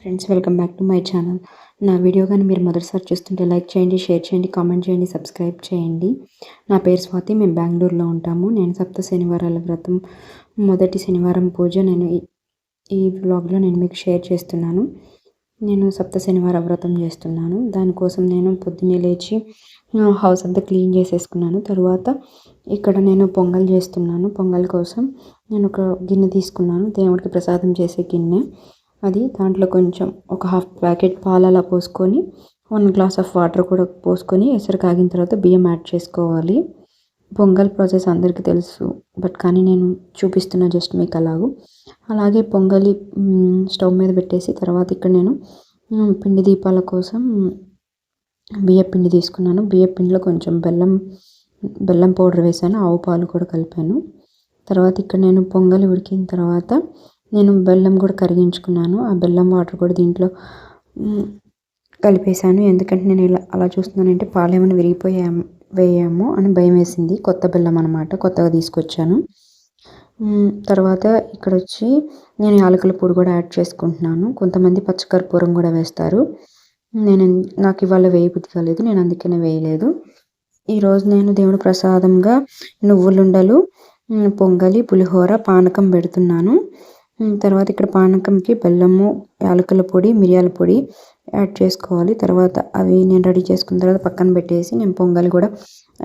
Friends, welcome back to my channel. నా video కానీ మీరు మొదటిసారి చూస్తుంటే లైక్ చేయండి, షేర్ చేయండి, కామెంట్ చేయండి, సబ్స్క్రైబ్ చేయండి. నా పేరు స్వాతి. మేము బెంగళూరులో ఉంటాము. నేను సప్త శనివారాల వ్రతం మొదటి శనివారం పూజ ఈ వ్లాగ్లో నేను మీకు షేర్ చేస్తున్నాను. నేను సప్త శనివార వ్రతం చేస్తున్నాను. దానికోసం నేను పొద్దున్నే లేచి హౌస్ అంతా క్లీన్ చేసేసుకున్నాను. తర్వాత ఇక్కడ నేను పొంగల్ చేస్తున్నాను. పొంగల్ కోసం నేను ఒక గిన్నె తీసుకున్నాను, దేవుడికి ప్రసాదం చేసే గిన్నె. అది దాంట్లో కొంచెం ఒక హాఫ్ ప్యాకెట్ పాలు అలా పోసుకొని 1 గ్లాస్ ఆఫ్ వాటర్ కూడా పోసుకొని ఎసరు కాగిన తర్వాత బియ్యం యాడ్ చేసుకోవాలి. పొంగల్ ప్రాసెస్ అందరికీ తెలుసు, కానీ నేను చూపిస్తున్నా జస్ట్ మీకు అలాగే పొంగలి స్టవ్ మీద పెట్టేసి తర్వాత ఇక్కడ నేను పిండి దీపాల కోసం బియ్య పిండి తీసుకున్నాను. బియ్య పిండిలో కొంచెం బెల్లం పౌడర్ వేసాను, ఆవు పాలు కూడా కలిపాను. తర్వాత ఇక్కడ నేను పొంగలి ఉడికిన తర్వాత నేను బెల్లం కూడా కరిగించుకున్నాను. ఆ బెల్లం వాటర్ కూడా దీంట్లో కలిపేశాను. ఎందుకంటే నేను అలా చూస్తున్నానంటే పాలు ఏమైనా వేయాము అని భయం వేసింది. కొత్త బెల్లం అనమాట, కొత్తగా తీసుకొచ్చాను. తర్వాత ఇక్కడ వచ్చి నేను యాలకుల పొడి కూడా యాడ్ చేసుకుంటున్నాను. కొంతమంది పచ్చకర్పూరం కూడా వేస్తారు. నాకు ఇవాళ వేయబుద్ధి కాలేదు, నేను అందుకనే వేయలేదు. ఈరోజు నేను దేవుడి ప్రసాదంగా నువ్వులుండలు, పొంగలి, పులిహోర, పానకం పెడుతున్నాను. తర్వాత ఇక్కడ పానకంకి బెల్లము, యాలకుల పొడి, మిరియాల పొడి యాడ్ చేసుకోవాలి. తర్వాత అవి నేను రెడీ చేసుకున్న తర్వాత పక్కన పెట్టేసి నేను పొంగలి కూడా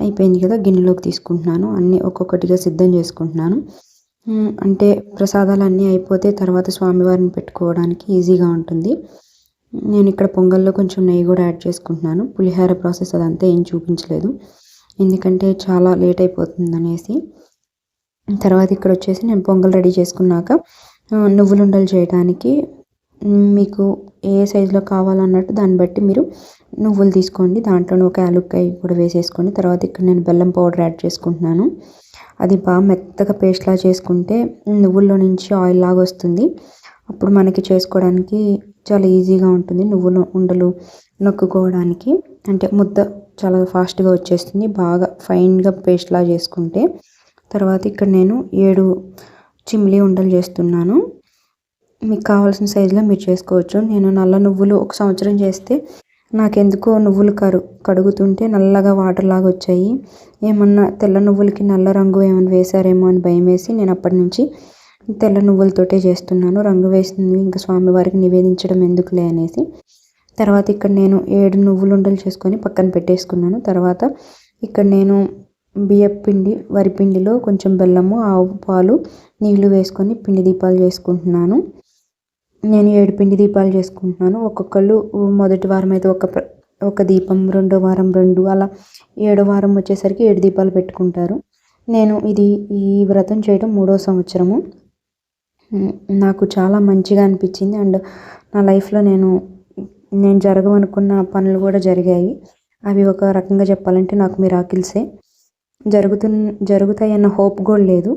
అయిపోయింది కదా గిన్నెలోకి తీసుకుంటున్నాను. అన్నీ ఒక్కొక్కటిగా సిద్ధం చేసుకుంటున్నాను. అంటే ప్రసాదాలు అన్నీ అయిపోతే తర్వాత స్వామివారిని పెట్టుకోవడానికి ఈజీగా ఉంటుంది. నేను ఇక్కడ పొంగల్లో కొంచెం నెయ్యి కూడా యాడ్ చేసుకుంటున్నాను. పులిహోర ప్రాసెస్ అదంతా ఏం చూపించలేదు, ఎందుకంటే చాలా లేట్ అయిపోతుంది అనేసి. తర్వాత ఇక్కడ వచ్చేసి నేను పొంగల్ రెడీ చేసుకున్నాక నువ్వులుండలు చేయడానికి మీకు ఏ సైజులో కావాలన్నట్టు దాన్ని బట్టి మీరు నువ్వులు తీసుకోండి. దాంట్లో ఒక యాలక్కాయ కూడా వేసేసుకోండి. తర్వాత ఇక్కడ నేను బెల్లం పౌడర్ యాడ్ చేసుకుంటున్నాను. అది బాగా మెత్తగా పేస్ట్లా చేసుకుంటే నువ్వుల్లో నుంచి ఆయిల్ లాగా వస్తుంది. అప్పుడు మనకి చేసుకోవడానికి చాలా ఈజీగా ఉంటుంది. నువ్వుల ఉండలు నొక్కుకోవడానికి అంటే ముద్ద చాలా ఫాస్ట్గా వచ్చేస్తుంది, బాగా ఫైన్గా పేస్ట్లా చేసుకుంటే. తర్వాత ఇక్కడ నేను 7 చిమ్లీ ఉండలు చేస్తున్నాను. మీకు కావాల్సిన సైజులో మీరు చేసుకోవచ్చు. నేను నల్ల నువ్వులు 1 సంవత్సరం చేస్తే నాకెందుకో నువ్వులు కడుగుతుంటే నల్లగా వాటర్ లాగా వచ్చాయి. ఏమన్నా తెల్ల నువ్వులకి నల్ల రంగు ఏమైనా వేశారేమో అని భయం వేసి నేను అప్పటి నుంచి తెల్ల నువ్వులతోటే చేస్తున్నాను. రంగు వేసింది ఇంకా స్వామివారికి నివేదించడం ఎందుకులే అనేసి. తర్వాత ఇక్కడ నేను 7 నువ్వులు ఉండలు చేసుకొని పక్కన పెట్టేసుకున్నాను. తర్వాత ఇక్కడ నేను బియ్యపిండి, వరిపిండిలో కొంచెం బెల్లము, ఆవు పాలు, నీళ్లు వేసుకొని పిండి దీపాలు చేసుకుంటున్నాను. నేను 7 పిండి దీపాలు చేసుకుంటున్నాను. ఒక్కొక్కళ్ళు మొదటి వారం అయితే ఒక దీపం, రెండో వారం 2, అలా 7వ వారం వచ్చేసరికి 7 దీపాలు పెట్టుకుంటారు. నేను ఈ వ్రతం చేయడం 3వ సంవత్సరము. నాకు చాలా మంచిగా అనిపించింది. అండ్ నా లైఫ్లో నేను జరగవనుకున్న పనులు కూడా జరిగాయి. అవి ఒక రకంగా చెప్పాలంటే నాకు మిరాకిల్సే. జరుగుతాయన్న హోప్ కూడా లేదు,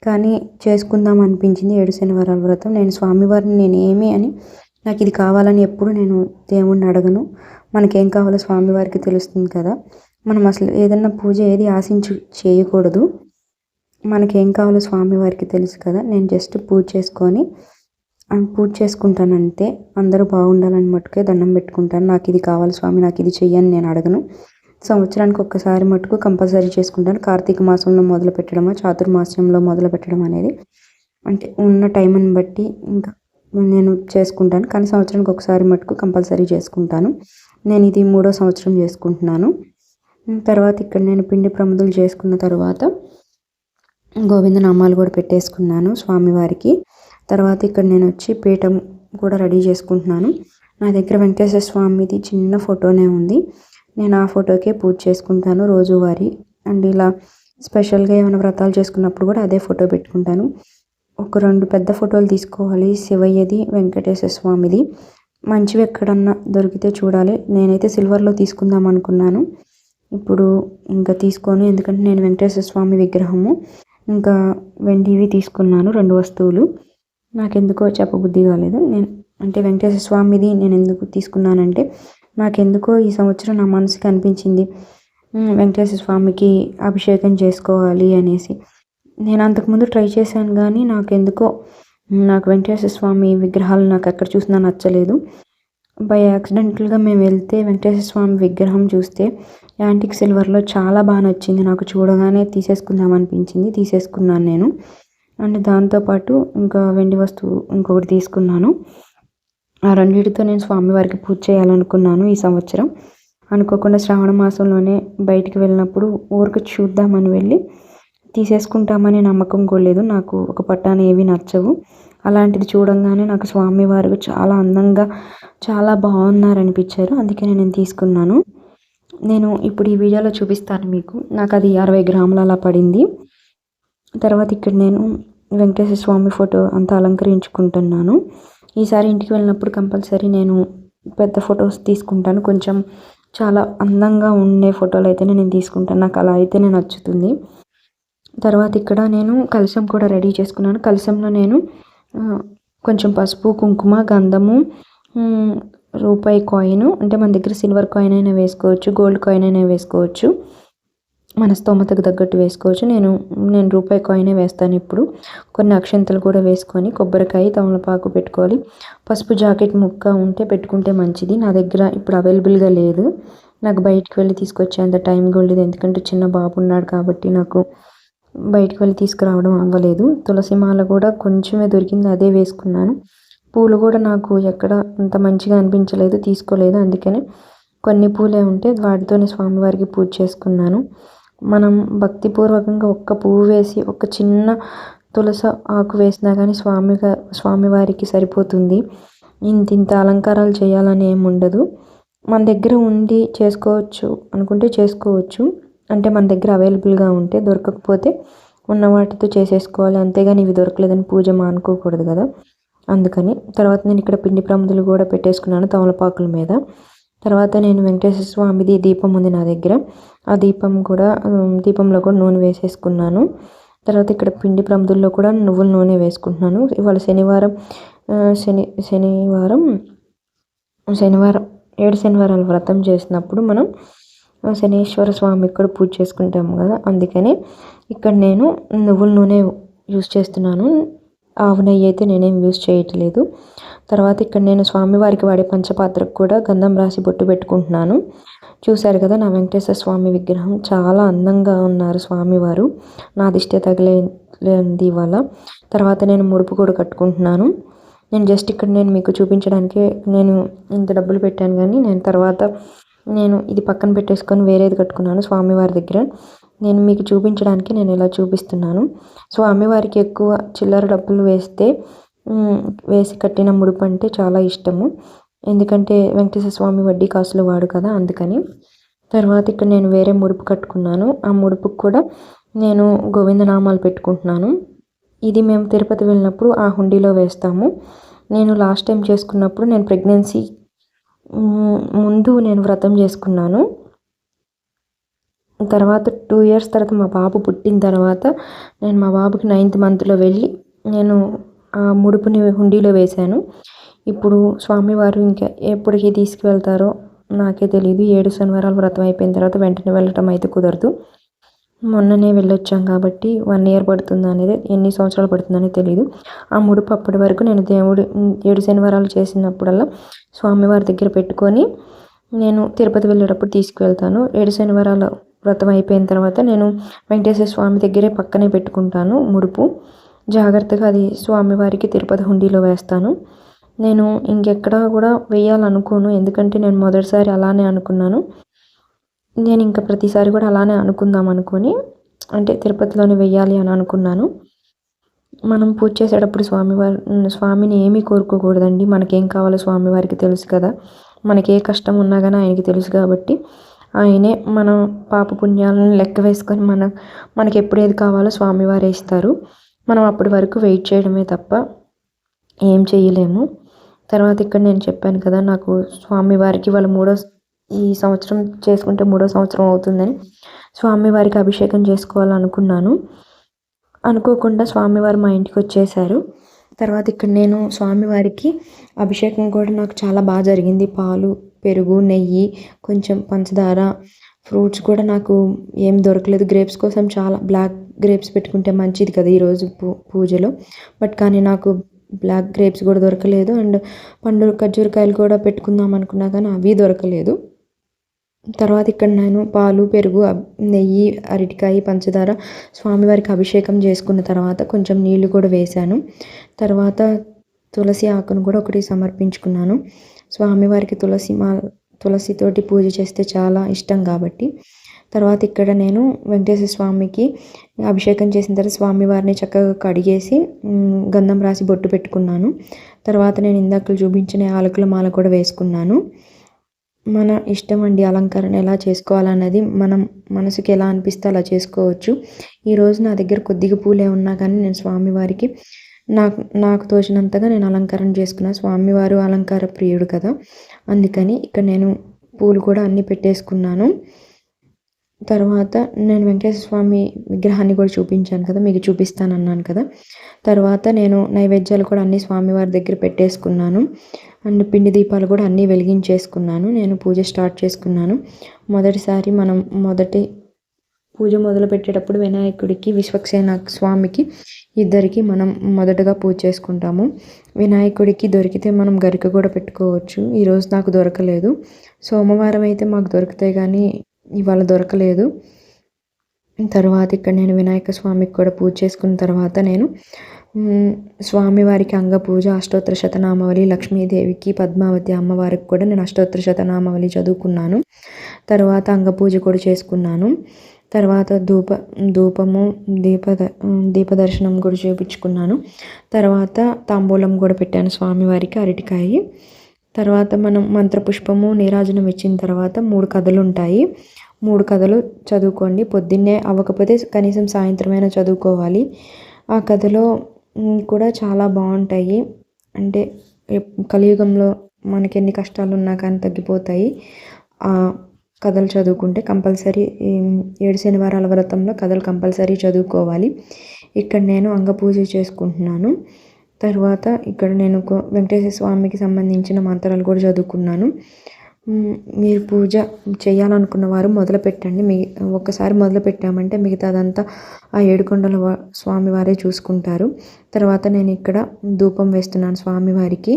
కానీ చేసుకుందాం అనిపించింది 7 శనివారాల వ్రతం. నేను స్వామివారిని నేనేమి అని నాకు ఇది కావాలని ఎప్పుడు నేను దేవుణ్ణి అడగను. మనకేం కావాలో స్వామివారికి తెలుస్తుంది కదా. మనం అసలు ఏదన్నా పూజ ఏది ఆశించి చేయకూడదు. మనకేం కావాలో స్వామివారికి తెలుసు కదా. నేను జస్ట్ పూజ చేసుకుంటాను అంతే. అందరూ బాగుండాలని మట్టుకే దండం పెట్టుకుంటాను. నాకు ఇది కావాలి స్వామి, నాకు ఇది చెయ్యని నేను అడగను. సంవత్సరానికి ఒక్కసారి మటుకు కంపల్సరీ చేసుకుంటాను. కార్తీక మాసంలో మొదలు పెట్టడమా, చాతుర్మాస్యంలో మొదలు పెట్టడం అనేది అంటే ఉన్న టైంని బట్టి ఇంకా నేను చేసుకుంటాను. కానీ సంవత్సరానికి ఒకసారి మటుకు కంపల్సరీ చేసుకుంటాను. నేను ఇది 3వ సంవత్సరం చేసుకుంటున్నాను. తర్వాత ఇక్కడ నేను పిండి ప్రమిదలు చేసుకున్న తర్వాత గోవింద నామాలు కూడా పెట్టేసుకున్నాను స్వామివారికి. తర్వాత ఇక్కడ నేను వచ్చి పీఠం కూడా రెడీ చేసుకుంటున్నాను. నా దగ్గర వెంకటేశ్వర స్వామిది చిన్న ఫోటోనే ఉంది. నేను ఆ ఫోటోకే పూజ చేసుకుంటాను రోజువారీ. అండ్ ఇలా స్పెషల్గా ఏమైనా వ్రతాలు చేసుకున్నప్పుడు కూడా అదే ఫోటో పెట్టుకుంటాను. ఒక 2 పెద్ద ఫోటోలు తీసుకోవాలి, శివయ్యది, వెంకటేశ్వర స్వామిది. మంచివి ఎక్కడన్నా దొరికితే చూడాలి. నేనైతే సిల్వర్లో తీసుకుందాం అనుకున్నాను, ఇప్పుడు ఇంకా తీసుకోను. ఎందుకంటే నేను వెంకటేశ్వర స్వామి విగ్రహము ఇంకా వెండివి తీసుకున్నాను, 2 వస్తువులు. నాకెందుకో చెప్పబుద్ధి కాలేదు. అంటే వెంకటేశ్వర స్వామిది నేను ఎందుకు తీసుకున్నానంటే నాకెందుకో ఈ సంవత్సరం నా మనసుకి అనిపించింది వెంకటేశ్వర స్వామికి అభిషేకం చేసుకోవాలి అనేసి. నేను అంతకుముందు ట్రై చేశాను, కానీ నాకెందుకో నాకు వెంకటేశ్వర స్వామి విగ్రహాలు నాకు ఎక్కడ చూసినా నచ్చలేదు. బై యాక్సిడెంటల్‌గా మేము వెళ్తే వెంకటేశ్వర స్వామి విగ్రహం చూస్తే యాంటిక్ సిల్వర్‌లో చాలా నచ్చింది. నాకు చూడగానే తీసేసుకుందాం అనిపించింది. తీసేసుకున్నాను నేను. అండ్ దాంతో పాటు ఇంకా వెండి వస్తువు ఇంకొకటి తీసుకున్నాను. ఆ రెండిటితో నేను స్వామివారికి పూజ చేయాలనుకున్నాను ఈ సంవత్సరం. అనుకోకుండా శ్రావణ మాసంలోనే బయటికి వెళ్ళినప్పుడు ఊరికే చూద్దామని వెళ్ళి తీసేసుకుంటామనే నమ్మకం కూడా లేదు. నాకు ఒక పట్టాన ఏవి నచ్చవు. అలాంటిది చూడంగానే నాకు స్వామివారు చాలా అందంగా చాలా బాగున్నారనిపించారు. అందుకనే నేను తీసుకున్నాను. నేను ఇప్పుడు ఈ వీడియోలో చూపిస్తాను మీకు. నాకు అది 60 గ్రాములు అలా పడింది. తర్వాత ఇక్కడ నేను వెంకటేశ్వర స్వామి ఫోటో అంతా అలంకరించుకుంటున్నాను. ఈసారి ఇంటికి వెళ్ళినప్పుడు కంపల్సరీ నేను పెద్ద ఫొటోస్ తీసుకుంటాను. కొంచెం చాలా అందంగా ఉండే ఫోటోలు అయితేనే నేను తీసుకుంటాను. నాకు అలా అయితేనే నచ్చుతుంది. తర్వాత ఇక్కడ నేను కలశం కూడా రెడీ చేసుకున్నాను. కలశంలో నేను కొంచెం పసుపు, కుంకుమ, గంధము, రూపాయి కాయిన్, అంటే మన దగ్గర సిల్వర్ కాయిన్ అయినా వేసుకోవచ్చు, గోల్డ్ కాయిన్ అయినా వేసుకోవచ్చు, మన స్తోమతకు తగ్గట్టు వేసుకోవచ్చు. నేను రూపాయి కాయినే వేస్తాను. ఇప్పుడు కొన్ని అక్షంతలు కూడా వేసుకొని కొబ్బరికాయ, తమలపాకు పెట్టుకోవాలి. పసుపు జాకెట్ ముక్క ఉంటే పెట్టుకుంటే మంచిది. నా దగ్గర ఇప్పుడు అవైలబుల్గా లేదు. నాకు బయటికి వెళ్ళి తీసుకొచ్చేంత టైం కూడా లేదు. ఎందుకంటే చిన్న బాబు ఉన్నాడు కాబట్టి నాకు బయటికి వెళ్ళి తీసుకురావడం అవ్వలేదు. తులసి మాల కూడా కొంచెమే దొరికింది, అదే వేసుకున్నాను. పూలు కూడా నాకు ఎక్కడ అంత మంచిగా అనిపించలేదు, తీసుకోలేదు. అందుకని కొన్ని పూలే ఉంటే వాటితోనే స్వామివారికి పూజ చేసుకున్నాను. మనం భక్తిపూర్వకంగా ఒక్క పువ్వు వేసి ఒక చిన్న తులసి ఆకు వేసినా కానీ స్వామివారికి సరిపోతుంది. ఇంత అలంకారాలు చేయాలని ఏమి ఉండదు. మన దగ్గర ఉండి చేసుకోవచ్చు అనుకుంటే చేసుకోవచ్చు. అంటే మన దగ్గర అవైలబుల్గా ఉంటే, దొరకకపోతే ఉన్న వాటితో చేసేసుకోవాలి. అంతేగాని ఇవి దొరకలేదని పూజ మానుకోకూడదు కదా. అందుకని తర్వాత నేను ఇక్కడ పిండి ప్రమిదలు కూడా పెట్టేసుకున్నాను తమలపాకుల మీద. తర్వాత నేను వెంకటేశ్వర స్వామిది దీపం ఉంది నా దగ్గర. ఆ దీపంలో కూడా నూనె వేసేసుకున్నాను. తర్వాత ఇక్కడ పిండి ప్రమిదల్లో కూడా నువ్వుల నూనె వేసుకుంటున్నాను. ఇవాళ శనివారం 7 శనివారాల వ్రతం చేసినప్పుడు మనం శనీశ్వర స్వామికి కూడా పూజ చేసుకుంటాము కదా. అందుకని ఇక్కడ నేను నువ్వుల నూనె యూస్ చేస్తున్నాను. ఆవు నెయ్యి అయితే నేనేం యూస్ చేయట్లేదు. తర్వాత ఇక్కడ నేను స్వామివారికి వాడే పంచపాత్రకు కూడా గంధం రాసి బొట్టు పెట్టుకుంటున్నాను. చూశారు కదా నా వెంకటేశ్వర స్వామి విగ్రహం. చాలా అందంగా ఉన్నారు స్వామివారు. నా దిష్టే తగిలేంది ఇవాళ. తర్వాత నేను ముడుపు కూడా కట్టుకుంటున్నాను. నేను జస్ట్ ఇక్కడ నేను మీకు చూపించడానికి నేను ఇంత డబ్బులు పెట్టాను, కానీ నేను ఇది పక్కన పెట్టేసుకొని వేరేది కట్టుకున్నాను స్వామివారి దగ్గర. నేను మీకు చూపించడానికి నేను ఇలా చూపిస్తున్నాను. స్వామివారికి ఎక్కువ చిల్లర డబ్బులు వేసి కట్టిన ముడుపు అంటే చాలా ఇష్టము. ఎందుకంటే వెంకటేశ్వర స్వామి వడ్డీ కాసులు వాడు కదా, అందుకని. తర్వాత ఇక్కడ నేను వేరే ముడుపు కట్టుకున్నాను. ఆ ముడుపుకు కూడా నేను గోవిందనామాలు పెట్టుకుంటున్నాను. ఇది మేము తిరుపతి వెళ్ళినప్పుడు ఆ హుండీలో వేస్తాము. నేను లాస్ట్ టైం చేసుకున్నప్పుడు నేను ప్రెగ్నెన్సీ ముందు నేను వ్రతం చేసుకున్నాను. తర్వాత 2 years తర్వాత మా బాబు పుట్టిన తర్వాత నేను మా బాబుకి 9th monthలో వెళ్ళి నేను ఆ ముడుపుని హుండీలో వేశాను. ఇప్పుడు స్వామివారు ఇంకా ఎప్పటికి తీసుకువెళ్తారో నాకే తెలియదు. 7 శనివారాలు వ్రతం అయిపోయిన తర్వాత వెంటనే వెళ్ళటం అయితే కుదరదు. మొన్ననే వెళ్ళొచ్చాం కాబట్టి 1 year పడుతుందా అనేది, ఎన్ని సంవత్సరాలు పడుతుందని తెలియదు. ఆ ముడుపు అప్పటి వరకు నేను 7 శనివారాలు చేసినప్పుడల్లా స్వామివారి దగ్గర పెట్టుకొని నేను తిరుపతి వెళ్ళేటప్పుడు తీసుకువెళ్తాను. 7 శనివారాల వ్రతం అయిపోయిన తర్వాత నేను వెంకటేశ్వర స్వామి దగ్గరే పక్కనే పెట్టుకుంటాను ముడుపు. జాగ్రత్తగా అది స్వామివారికి తిరుపతి హుండీలో వేస్తాను. నేను ఇంకెక్కడా కూడా వేయాలనుకోను, ఎందుకంటే నేను మొదటిసారి అలానే అనుకున్నాను. నేను ఇంకా ప్రతిసారి కూడా అలానే అనుకుందాం అనుకొని, అంటే తిరుపతిలోనే వెయ్యాలి అని అనుకున్నాను. మనం పూజ చేసేటప్పుడు స్వామిని ఏమీ కోరుకోకూడదండి. మనకేం కావాలో స్వామివారికి తెలుసు కదా. మనకి ఏ కష్టం ఉన్నా కానీ ఆయనకి తెలుసు కాబట్టి ఆయనే మన పాప పుణ్యాలను లెక్క వేసుకొని మనకి ఎప్పుడు ఏది కావాలో స్వామివారే ఇస్తారు. మనం అప్పటి వరకు వెయిట్ చేయడమే తప్ప ఏం చేయలేము. తర్వాత ఇక్కడ నేను చెప్పాను కదా, నాకు స్వామివారికి ఈ సంవత్సరం చేసుకుంటే 3వ సంవత్సరం అవుతుందని స్వామివారికి అభిషేకం చేసుకోవాలనుకున్నాను. అనుకోకుండా స్వామివారు మా ఇంటికి వచ్చేసారు. తర్వాత ఇక్కడ నేను స్వామివారికి అభిషేకం కూడా నాకు చాలా బాగా జరిగింది. పాలు, పెరుగు, నెయ్యి, కొంచెం పంచదార, ఫ్రూట్స్ కూడా నాకు ఏం దొరకలేదు. గ్రేప్స్ కోసం చాలా బ్లాక్ గ్రేప్స్ పెట్టుకుంటే మంచిది కదా ఈరోజు పూజలో. కానీ నాకు బ్లాక్ గ్రేప్స్ కూడా దొరకలేదు. అండ్ పండు ఖర్జూరకాయలు కూడా పెట్టుకుందాం అనుకున్నా కానీ అవి దొరకలేదు. తర్వాత ఇక్కడ నేను పాలు, పెరుగు, నెయ్యి, అరటికాయ, పంచదార స్వామివారికి అభిషేకం చేసుకున్న తర్వాత కొంచెం నీళ్లు కూడా వేశాను. తర్వాత తులసి ఆకును కూడా ఒకటి సమర్పించుకున్నాను. స్వామివారికి తులసితోటి పూజ చేస్తే చాలా ఇష్టం కాబట్టి. తర్వాత ఇక్కడ నేను వెంకటేశ్వర స్వామికి అభిషేకం చేసిన తర్వాత స్వామివారిని చక్కగా కడిగేసి గంధం రాసి బొట్టు పెట్టుకున్నాను. తర్వాత నేను ఇందాక చూపించిన యాలకుల మాల కూడా వేసుకున్నాను. మన ఇష్టం అండి అలంకరణ ఎలా చేసుకోవాలన్నది మనం మనసుకి ఎలా అనిపిస్తే అలా చేసుకోవచ్చు. ఈరోజు నా దగ్గర కొద్దిగా పూలే ఉన్నా కానీ నేను స్వామివారికి నాకు తోచినంతగా నేను అలంకరణ చేసుకున్నాను. స్వామివారు అలంకార ప్రియుడు కదా, అందుకని ఇక్కడ నేను పూలు కూడా అన్నీ పెట్టేసుకున్నాను. తర్వాత నేను వెంకటేశ్వర స్వామి విగ్రహాన్ని కూడా చూపించాను కదా, మీకు చూపిస్తానన్నాను కదా. తర్వాత నేను నైవేద్యాలు కూడా అన్నీ స్వామివారి దగ్గర పెట్టేసుకున్నాను. అండ్ పిండి దీపాలు కూడా అన్నీ వెలిగించేసుకున్నాను. నేను పూజ స్టార్ట్ చేసుకున్నాను. మొదటిసారి మనం పూజ మొదలు పెట్టేటప్పుడు వినాయకుడికి, విశ్వక్సేన స్వామికి ఇద్దరికి మనం మొదటగా పూజ చేసుకుంటాము. వినాయకుడికి దొరికితే మనం గరిక కూడా పెట్టుకోవచ్చు. ఈరోజు నాకు దొరకలేదు. సోమవారం అయితే మాకు దొరుకుతాయి కానీ ఇవాళ దొరకలేదు. తర్వాత ఇక్కడ నేను వినాయక స్వామికి కూడా పూజ చేసుకున్న తర్వాత నేను స్వామివారికి అంగపూజ, అష్టోత్తర శతనామావళి, లక్ష్మీదేవికి, పద్మావతి అమ్మవారికి కూడా నేను అష్టోత్తర శతనామావళి చదువుకున్నాను. తర్వాత అంగపూజ కూడా చేసుకున్నాను. తర్వాత ధూపము, దీపదర్శనం కూడా చేయించుకున్నాను. తర్వాత తాంబూలం కూడా పెట్టాను స్వామివారికి, అరటికాయ. తర్వాత మనం మంత్రపుష్పము, నీరాజనం ఇచ్చిన తర్వాత 3 కథలు ఉంటాయి. 3 కథలు చదువుకోండి. పొద్దున్నే అవ్వకపోతే కనీసం సాయంత్రమైనా చదువుకోవాలి. ఆ కథలో కూడా చాలా బాగుంటాయి. అంటే కలియుగంలో మనకి ఎన్ని కష్టాలు ఉన్నా కానీ తగ్గిపోతాయి ఆ కథలు చదువుకుంటే. కంపల్సరీ 7 శనివారాల వ్రతంలో కథలు కంపల్సరీ చదువుకోవాలి. ఇక్కడ నేను అంగపూజ చేసుకుంటున్నాను. తర్వాత ఇక్కడ నేను వెంకటేశ్వర స్వామికి సంబంధించిన మంత్రాలు కూడా చదువుకున్నాను. మీరు పూజ చేయాలనుకున్న వారు మొదలు పెట్టండి. ఒక్కసారి మొదలు పెట్టామంటే మిగతాదంతా ఆ 7 కొండల స్వామివారే చూసుకుంటారు. తర్వాత నేను ఇక్కడ ధూపం వేస్తున్నాను స్వామివారికి.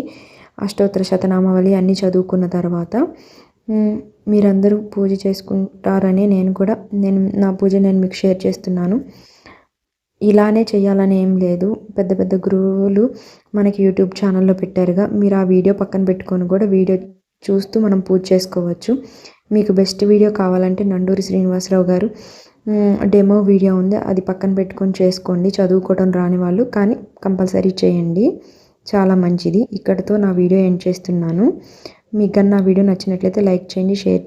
అష్టోత్తర శతనామావళి అన్నీ చదువుకున్న తర్వాత మీరందరూ పూజ చేసుకుంటారని నేను నా పూజ మీకు షేర్ చేస్తున్నాను. ఇలానే చేయాలని ఏం లేదు. పెద్ద పెద్ద గురువులు మనకి యూట్యూబ్ ఛానల్లో పెట్టారుగా, మీరు ఆ వీడియో పక్కన పెట్టుకొని కూడా వీడియో చూస్తూ మనం పూజ చేసుకోవచ్చు. మీకు బెస్ట్ వీడియో కావాలంటే నండూరి శ్రీనివాసరావు గారు డెమో వీడియో ఉంది, అది పక్కన పెట్టుకొని చేసుకోండి. చదువుకోవడం రాని వాళ్ళు కానీ కంపల్సరీ చేయండి, చాలా మంచిది. ఇక్కడితో నా వీడియో ఎండ్ చేస్తున్నాను. మీకు నా వీడియో నచ్చినట్లయితే లైక్ చేయండి, షేర్ చేయండి.